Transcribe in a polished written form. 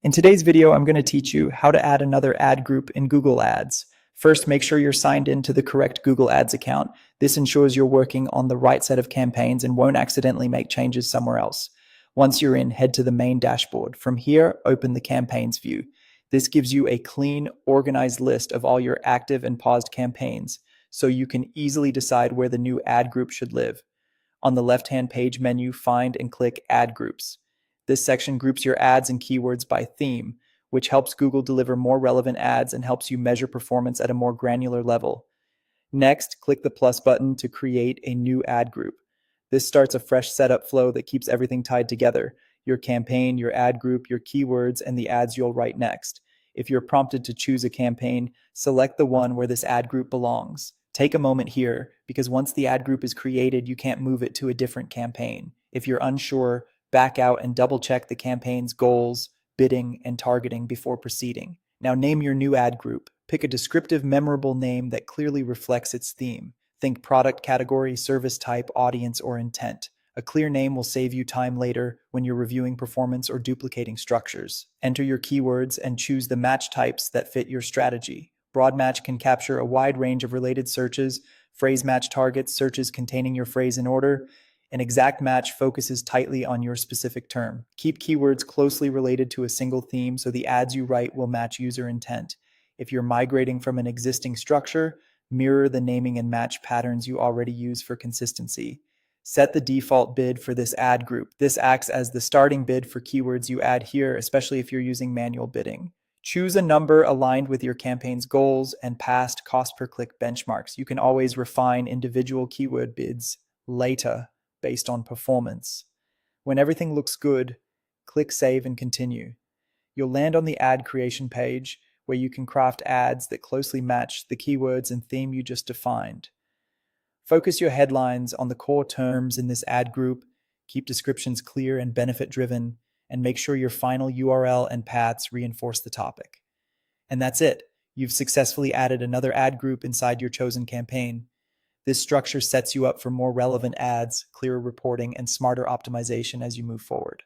In today's video, I'm going to teach you how to add another ad group in Google Ads. First, make sure you're signed into the correct Google Ads account. This ensures you're working on the right set of campaigns and won't accidentally make changes somewhere else. Once you're in, head to the main dashboard. From here, open the campaigns view. This gives you a clean, organized list of all your active and paused campaigns, so you can easily decide where the new ad group should live. On the left-hand page menu, find and click Ad Groups. This section groups your ads and keywords by theme, which helps Google deliver more relevant ads and helps you measure performance at a more granular level. Next, click the plus button to create a new ad group. This starts a fresh setup flow that keeps everything tied together: your campaign, your ad group, your keywords, and the ads you'll write next. If you're prompted to choose a campaign, select the one where this ad group belongs. Take a moment here, because once the ad group is created, you can't move it to a different campaign. If you're unsure, back out and double check the campaign's goals, bidding, and targeting before proceeding. Now name your new ad group. Pick a descriptive, memorable name that clearly reflects its theme. Think product category, service type, audience, or intent. A clear name will save you time later when you're reviewing performance or duplicating structures. Enter your keywords and choose the match types that fit your strategy. Broad match can capture a wide range of related searches. Phrase match targets searches containing your phrase in order. An exact match focuses tightly on your specific term. Keep keywords closely related to a single theme so the ads you write will match user intent. If you're migrating from an existing structure, mirror the naming and match patterns you already use for consistency. Set the default bid for this ad group. This acts as the starting bid for keywords you add here, especially if you're using manual bidding. Choose a number aligned with your campaign's goals and past cost per click benchmarks. You can always refine individual keyword bids later based on performance. When everything looks good, click Save and Continue. You'll land on the ad creation page where you can craft ads that closely match the keywords and theme you just defined. Focus your headlines on the core terms in this ad group, keep descriptions clear and benefit-driven, and make sure your final URL and paths reinforce the topic. And that's it. You've successfully added another ad group inside your chosen campaign. This structure sets you up for more relevant ads, clearer reporting, and smarter optimization as you move forward.